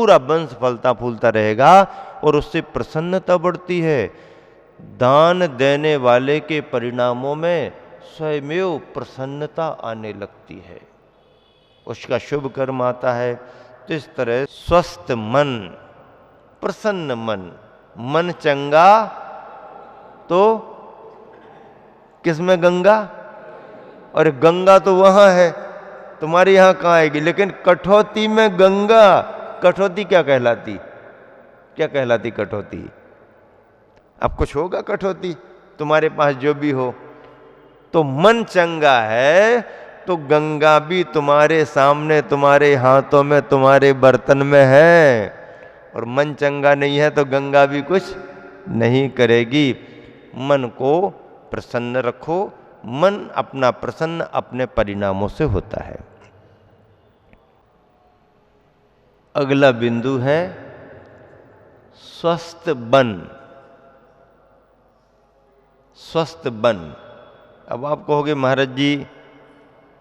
पूरा वंश फलता फूलता रहेगा और उससे प्रसन्नता बढ़ती है। दान देने वाले के परिणामों में स्वयमेव प्रसन्नता आने लगती है, उसका शुभ कर्म आता है। तो इस तरह स्वस्थ मन, प्रसन्न मन, मन चंगा तो किसमें गंगा, और गंगा तो वहां है, तुम्हारे यहां कहां आएगी, लेकिन कठौती में गंगा। कठौती क्या कहलाती, क्या कहलाती कठौती? अब कुछ होगा कठौती तुम्हारे पास जो भी हो। तो मन चंगा है तो गंगा भी तुम्हारे सामने, तुम्हारे हाथों में, तुम्हारे बर्तन में है। और मन चंगा नहीं है तो गंगा भी कुछ नहीं करेगी। मन को प्रसन्न रखो, मन अपना प्रसन्न अपने परिणामों से होता है। अगला बिंदु है स्वस्थ बन। स्वस्थ बन। अब आप कहोगे महाराज जी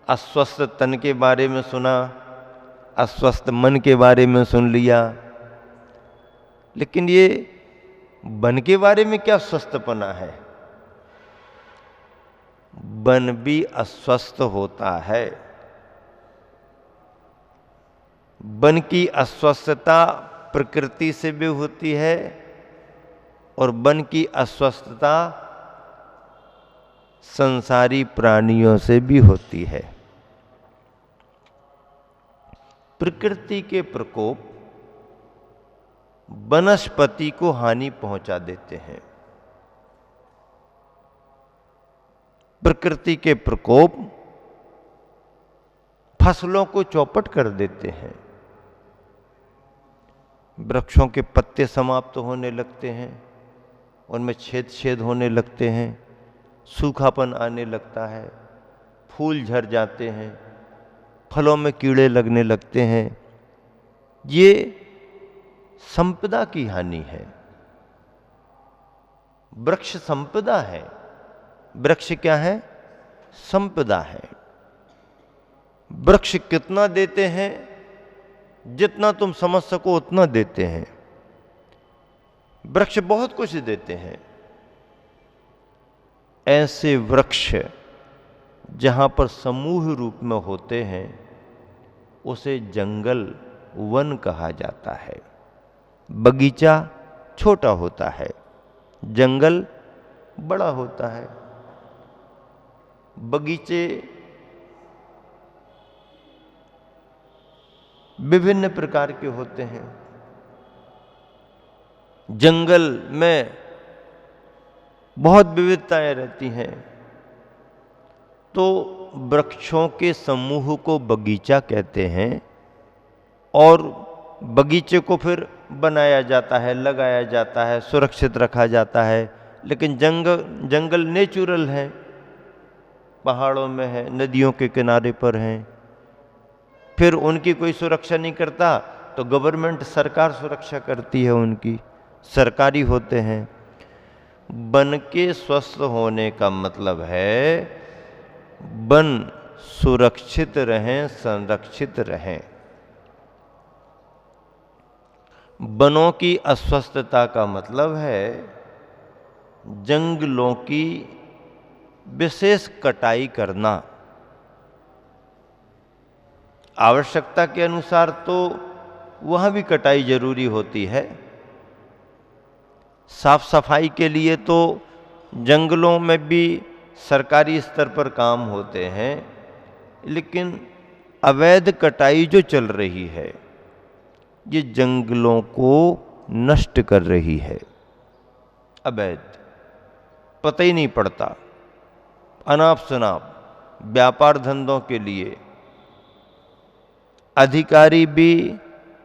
अस्वस्थ तन के बारे में सुना, अस्वस्थ मन के बारे में सुन लिया, लेकिन ये बन के बारे में क्या स्वस्थपना है? बन भी अस्वस्थ होता है। बन की अस्वस्थता प्रकृति से भी होती है और बन की अस्वस्थता संसारी प्राणियों से भी होती है। प्रकृति के प्रकोप वनस्पति को हानि पहुंचा देते हैं। प्रकृति के प्रकोप फसलों को चौपट कर देते हैं। वृक्षों के पत्ते समाप्त होने लगते हैं, उनमें छेद छेद होने लगते हैं, सूखापन आने लगता है, फूल झड़ जाते हैं, फलों में कीड़े लगने लगते हैं। ये संपदा की हानि है। वृक्ष संपदा है। वृक्ष क्या है? संपदा है। वृक्ष कितना देते हैं? जितना तुम समझ सको उतना देते हैं। वृक्ष बहुत कुछ देते हैं। ऐसे वृक्ष जहां पर समूह रूप में होते हैं उसे जंगल, वन कहा जाता है। बगीचा छोटा होता है, जंगल बड़ा होता है। बगीचे विभिन्न प्रकार के होते हैं। जंगल में बहुत विविधताएं रहती हैं। तो वृक्षों के समूह को बगीचा कहते हैं और बगीचे को फिर बनाया जाता है, लगाया जाता है, सुरक्षित रखा जाता है। लेकिन जंगल नेचुरल है, पहाड़ों में है, नदियों के किनारे पर हैं। फिर उनकी कोई सुरक्षा नहीं करता तो गवर्नमेंट, सरकार सुरक्षा करती है उनकी, सरकारी होते हैं। वन के स्वस्थ होने का मतलब है वन सुरक्षित रहें, संरक्षित रहें। वनों की अस्वस्थता का मतलब है जंगलों की विशेष कटाई करना। आवश्यकता के अनुसार तो वहाँ भी कटाई जरूरी होती है। साफ सफाई के लिए तो जंगलों में भी सरकारी स्तर पर काम होते हैं, लेकिन अवैध कटाई जो चल रही है ये जंगलों को नष्ट कर रही है। अवैध, पता ही नहीं पड़ता, अनाप शनाप व्यापार धंधों के लिए अधिकारी भी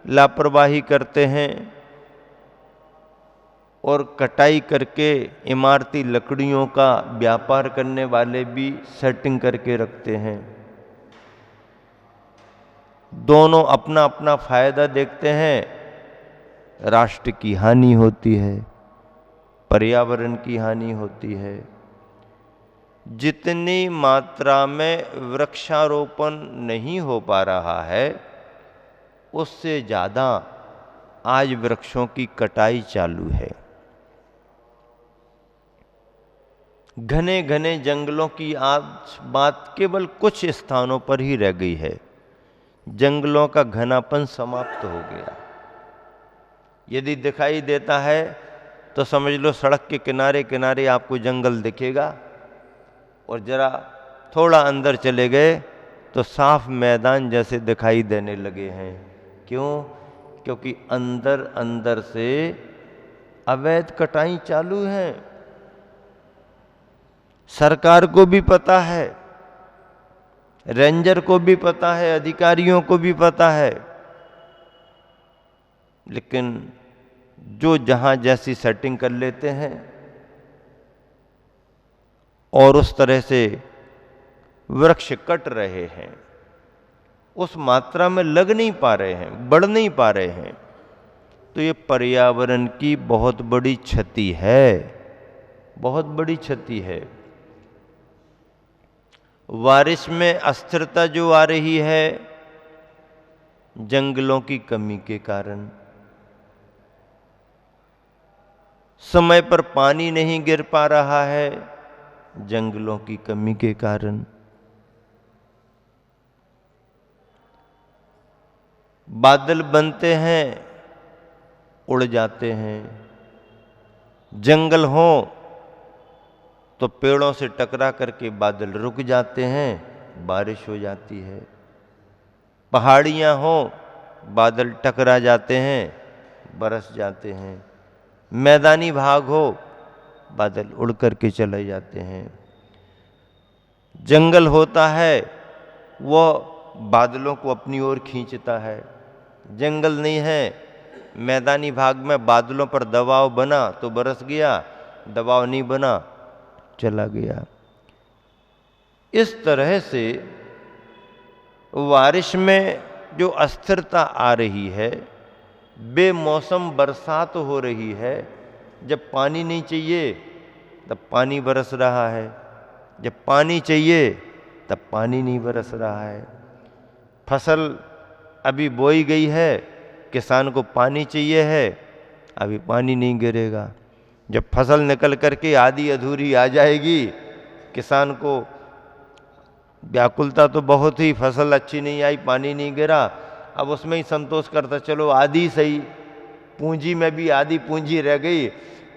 लापरवाही करते हैं और कटाई करके इमारती लकड़ियों का व्यापार करने वाले भी सेटिंग करके रखते हैं। दोनों अपना अपना फायदा देखते हैं। राष्ट्र की हानि होती है, पर्यावरण की हानि होती है। जितनी मात्रा में वृक्षारोपण नहीं हो पा रहा है उससे ज़्यादा आज वृक्षों की कटाई चालू है। घने घने जंगलों की आज बात केवल कुछ स्थानों पर ही रह गई है। जंगलों का घनापन समाप्त हो गया। यदि दिखाई देता है तो समझ लो सड़क के किनारे किनारे आपको जंगल दिखेगा, और जरा थोड़ा अंदर चले गए तो साफ मैदान जैसे दिखाई देने लगे हैं। क्यों? क्योंकि अंदर अंदर से अवैध कटाई चालू है। सरकार को भी पता है, रेंजर को भी पता है, अधिकारियों को भी पता है, लेकिन जो जहां जैसी सेटिंग कर लेते हैं और उस तरह से वृक्ष कट रहे हैं, उस मात्रा में लग नहीं पा रहे हैं, बढ़ नहीं पा रहे हैं। तो ये पर्यावरण की बहुत बड़ी क्षति है, बहुत बड़ी क्षति है। बारिश में अस्थिरता जो आ रही है, जंगलों की कमी के कारण। समय पर पानी नहीं गिर पा रहा है, जंगलों की कमी के कारण। बादल बनते हैं, उड़ जाते हैं। जंगल हो तो पेड़ों से टकरा करके बादल रुक जाते हैं, बारिश हो जाती है। पहाड़ियां हो, बादल टकरा जाते हैं, बरस जाते हैं। मैदानी भाग हो, बादल उड़ करके चले जाते हैं। जंगल होता है, वह बादलों को अपनी ओर खींचता है। जंगल नहीं है, मैदानी भाग में बादलों पर दबाव बना तो बरस गया, दबाव नहीं बना चला गया। इस तरह से बारिश में जो अस्थिरता आ रही है, बेमौसम बरसात हो रही है। जब पानी नहीं चाहिए तब पानी बरस रहा है, जब पानी चाहिए तब पानी नहीं बरस रहा है। फसल अभी बोई गई है, किसान को पानी चाहिए है, अभी पानी नहीं गिरेगा। जब फसल निकल करके आधी अधूरी आ जाएगी, किसान को व्याकुलता तो बहुत ही, फसल अच्छी नहीं आई, पानी नहीं गिरा, अब उसमें ही संतोष करता चलो आधी सही, पूंजी में भी आधी पूंजी रह गई।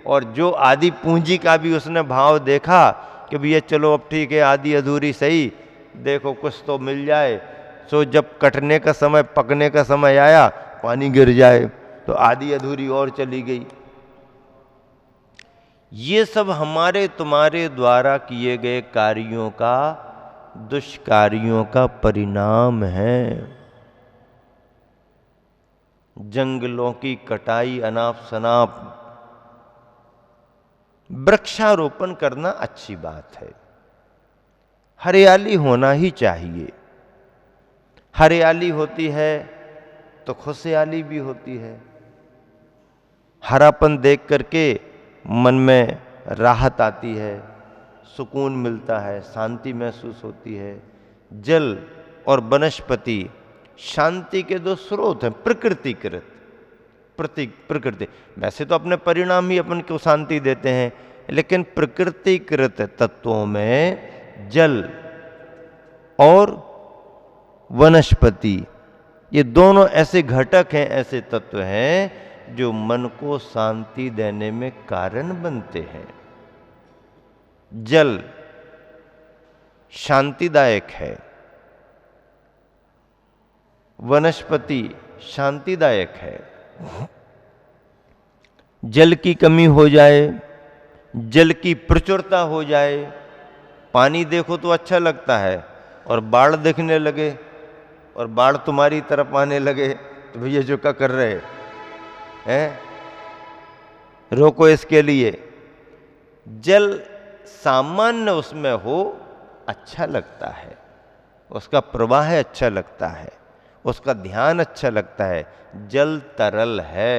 और जो आधी पूंजी का भी उसने भाव देखा कि भैया चलो अब ठीक है, आधी अधूरी सही, देखो कुछ तो मिल जाए। सो जब कटने का समय, पकने का समय आया, पानी गिर जाए तो आधी अधूरी और चली गई। ये सब हमारे तुम्हारे द्वारा किए गए कार्यों का, दुष्कार्यों का परिणाम है। जंगलों की कटाई अनाप शनाप। वृक्षारोपण करना अच्छी बात है, हरियाली होना ही चाहिए। हरियाली होती है तो खुशहाली भी होती है। हरापन देख करके मन में राहत आती है, सुकून मिलता है, शांति महसूस होती है। जल और वनस्पति शांति के दो स्रोत हैं, प्रकृतिकृत। प्रकृति वैसे तो अपने परिणाम ही अपन को शांति देते हैं, लेकिन प्रकृतिकृत तत्वों में जल और वनस्पति, ये दोनों ऐसे घटक हैं, ऐसे तत्व हैं जो मन को शांति देने में कारण बनते हैं। जल शांतिदायक है, वनस्पति शांतिदायक है। जल की कमी हो जाए, जल की प्रचुरता हो जाए, पानी देखो तो अच्छा लगता है, और बाढ़ देखने लगे और बाढ़ तुम्हारी तरफ आने लगे तो भैया जो क्या कर रहे हैं, रोको इसके लिए। जल सामान्य उसमें हो अच्छा लगता है, उसका प्रवाह अच्छा लगता है, उसका ध्यान अच्छा लगता है। जल तरल है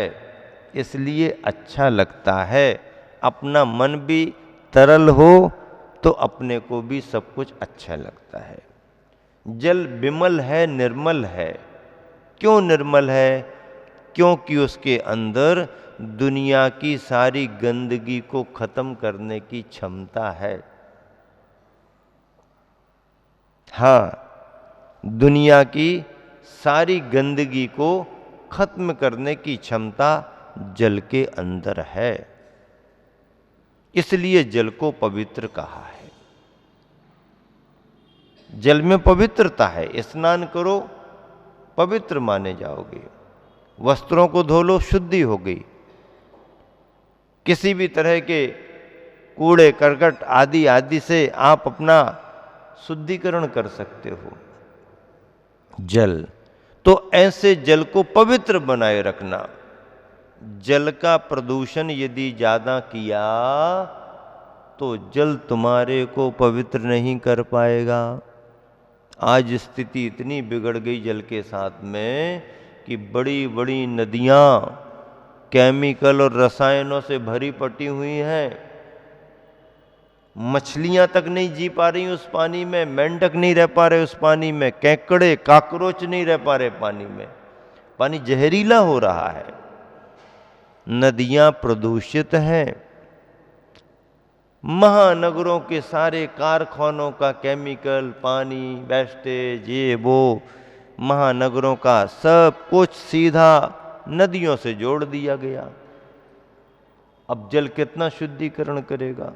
इसलिए अच्छा लगता है। अपना मन भी तरल हो तो अपने को भी सब कुछ अच्छा लगता है। जल विमल है, निर्मल है। क्यों निर्मल है? क्योंकि उसके अंदर दुनिया की सारी गंदगी को खत्म करने की क्षमता है। हाँ, दुनिया की सारी गंदगी को खत्म करने की क्षमता जल के अंदर है, इसलिए जल को पवित्र कहा है। जल में पवित्रता है। स्नान करो, पवित्र माने जाओगे। वस्त्रों को धो लो, शुद्धि हो गई। किसी भी तरह के कूड़े करकट आदि आदि से आप अपना शुद्धिकरण कर सकते हो। जल तो ऐसे जल को पवित्र बनाए रखना। जल का प्रदूषण यदि ज्यादा किया तो जल तुम्हारे को पवित्र नहीं कर पाएगा। आज स्थिति इतनी बिगड़ गई जल के साथ में कि बड़ी बड़ी नदियां केमिकल और रसायनों से भरी पटी हुई हैं। मछलियां तक नहीं जी पा रही उस पानी में, मेंढक नहीं रह पा रहे उस पानी में, केकड़े काकरोच नहीं रह पा रहे पानी में। पानी जहरीला हो रहा है, नदियां प्रदूषित हैं। महानगरों के सारे कारखानों का केमिकल, पानी, वेस्टेज, ये वो, महानगरों का सब कुछ सीधा नदियों से जोड़ दिया गया। अब जल कितना शुद्धिकरण करेगा?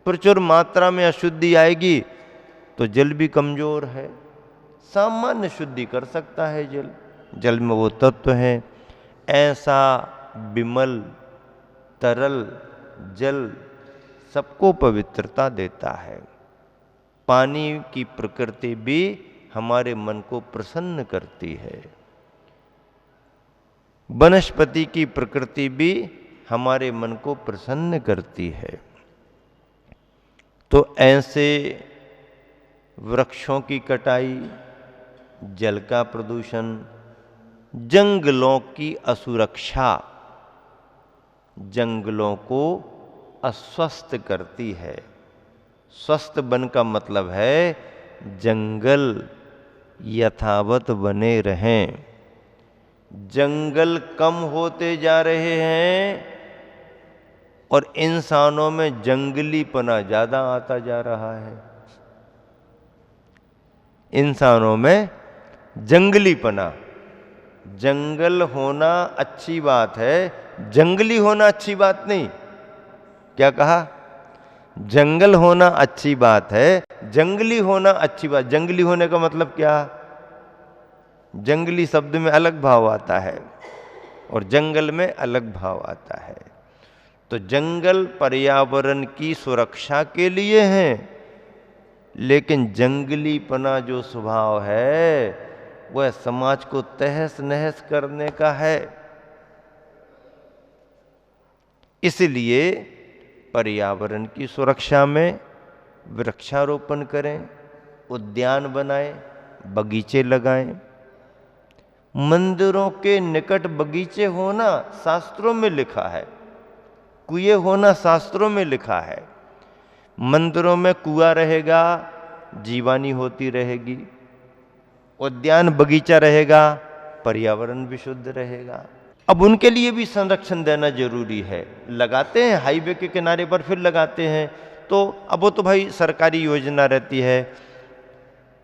प्रचुर मात्रा में अशुद्धि आएगी तो जल भी कमजोर है। सामान्य शुद्धि कर सकता है जल। जल में वो तत्व है। ऐसा विमल तरल जल सबको पवित्रता देता है। पानी की प्रकृति भी हमारे मन को प्रसन्न करती है। वनस्पति की प्रकृति भी हमारे मन को प्रसन्न करती है। तो ऐसे वृक्षों की कटाई, जल का प्रदूषण, जंगलों की असुरक्षा जंगलों को अस्वस्थ करती है। स्वस्थ वन का मतलब है जंगल यथावत बने रहें। जंगल कम होते जा रहे हैं और इंसानों में जंगलीपना ज्यादा आता जा रहा है। इंसानों में जंगलीपना। जंगल होना अच्छी बात है, जंगली होना अच्छी बात नहीं। क्या कहा? जंगल होना अच्छी बात है, जंगली होना अच्छी बात। जंगली होने का मतलब क्या? जंगली शब्द में अलग भाव आता है और जंगल में अलग भाव आता है। तो जंगल पर्यावरण की सुरक्षा के लिए हैं, लेकिन जंगलीपना जो स्वभाव है वह समाज को तहस नहस करने का है। इसलिए पर्यावरण की सुरक्षा में वृक्षारोपण करें, उद्यान बनाएं, बगीचे लगाएं। मंदिरों के निकट बगीचे होना शास्त्रों में लिखा है, कुएं होना शास्त्रों में लिखा है। मंदिरों में कुआं रहेगा, जीवानी होती रहेगी। उद्यान बगीचा रहेगा, पर्यावरण भी शुद्ध रहेगा। अब उनके लिए भी संरक्षण देना जरूरी है। लगाते हैं हाईवे के किनारे पर, फिर लगाते हैं तो अब वो तो भाई सरकारी योजना रहती है।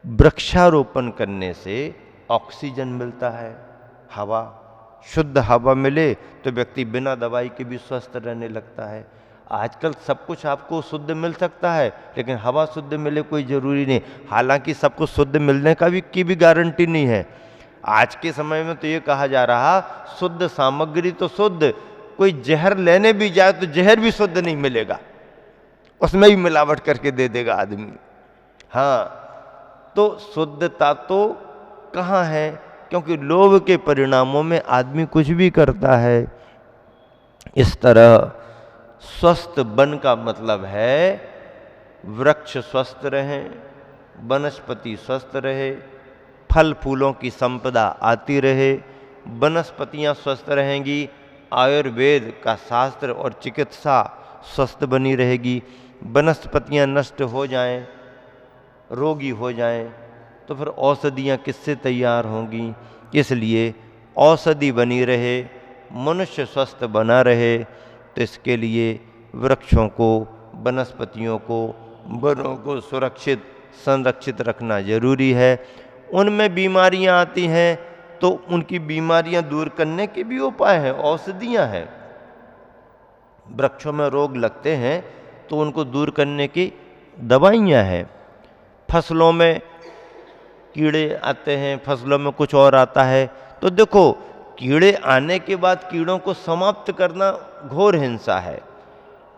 वृक्षारोपण करने से ऑक्सीजन मिलता है, हवा, शुद्ध हवा मिले तो व्यक्ति बिना दवाई के भी स्वस्थ रहने लगता है। आजकल सब कुछ आपको शुद्ध मिल सकता है, लेकिन हवा शुद्ध मिले कोई जरूरी नहीं। हालांकि सब कुछ शुद्ध मिलने की भी गारंटी नहीं है। आज के समय में तो ये कहा जा रहा शुद्ध सामग्री तो शुद्ध, कोई जहर लेने भी जाए तो जहर भी शुद्ध नहीं मिलेगा, उसमें भी मिलावट करके दे देगा आदमी। हाँ, तो शुद्धता तो कहाँ है? क्योंकि लोभ के परिणामों में आदमी कुछ भी करता है। इस तरह स्वस्थ वन का मतलब है वृक्ष स्वस्थ रहें, वनस्पति स्वस्थ रहे, फल फूलों की संपदा आती रहे, वनस्पतियां स्वस्थ रहेंगी, आयुर्वेद का शास्त्र और चिकित्सा स्वस्थ बनी रहेगी। वनस्पतियां नष्ट हो जाएं, रोगी हो जाएं, तो फिर औषधियां किससे तैयार होंगी? इसलिए औषधि बनी रहे, मनुष्य स्वस्थ बना रहे, तो इसके लिए वृक्षों को, वनस्पतियों को, वनों को सुरक्षित संरक्षित रखना जरूरी है। उनमें बीमारियां आती हैं तो उनकी बीमारियां दूर करने के भी उपाय हैं, औषधियां हैं। वृक्षों में रोग लगते हैं तो उनको दूर करने की दवाइयां हैं। फसलों में कीड़े आते हैं, फसलों में कुछ और आता है, तो देखो कीड़े आने के बाद कीड़ों को समाप्त करना घोर हिंसा है,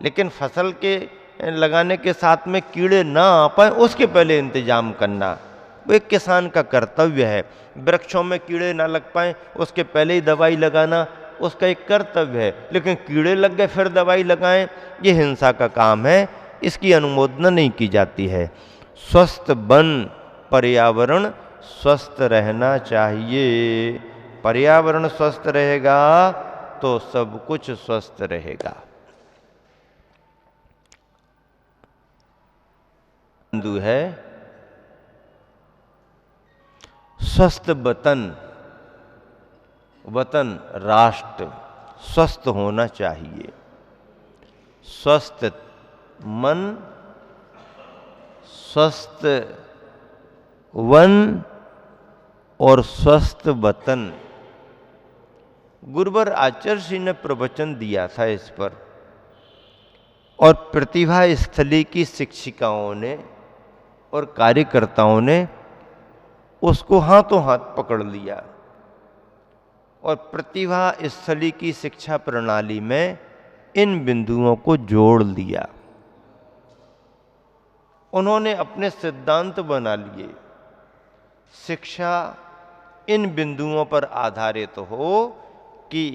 लेकिन फसल के लगाने के साथ में कीड़े ना आ पाए उसके पहले इंतजाम करना वो एक किसान का कर्तव्य है। वृक्षों में कीड़े ना लग पाए उसके पहले ही दवाई लगाना उसका एक कर्तव्य है, लेकिन कीड़े लग गए फिर दवाई लगाएं, ये हिंसा का काम है, इसकी अनुमोदना नहीं की जाती है। स्वस्थ वन पर्यावरण स्वस्थ रहना चाहिए। पर्यावरण स्वस्थ रहेगा तो सब कुछ स्वस्थ रहेगा। बिंदु है स्वस्थ वतन, वतन राष्ट्र स्वस्थ होना चाहिए। स्वस्थ मन, स्वस्थ वन और स्वस्थ वतन। गुरुवर आचार्य जी ने प्रवचन दिया था इस पर, और प्रतिभा स्थली की शिक्षिकाओं ने और कार्यकर्ताओं ने उसको हाथों हाथ पकड़ लिया और प्रतिभा स्थली की शिक्षा प्रणाली में इन बिंदुओं को जोड़ लिया। उन्होंने अपने सिद्धांत बना लिए। शिक्षा इन बिंदुओं पर आधारित हो कि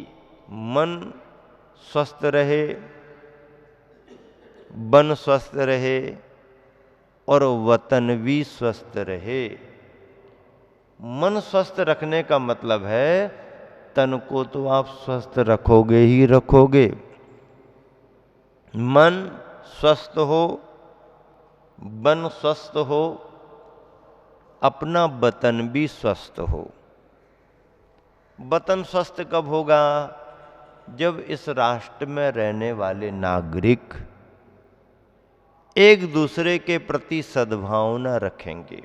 मन स्वस्थ रहे, वन स्वस्थ रहे और वतन भी स्वस्थ रहे। मन स्वस्थ रखने का मतलब है तन को तो आप स्वस्थ रखोगे ही रखोगे, मन स्वस्थ हो, वन स्वस्थ हो, अपना वतन भी स्वस्थ हो। वतन स्वस्थ कब होगा? जब इस राष्ट्र में रहने वाले नागरिक एक दूसरे के प्रति सद्भावना रखेंगे।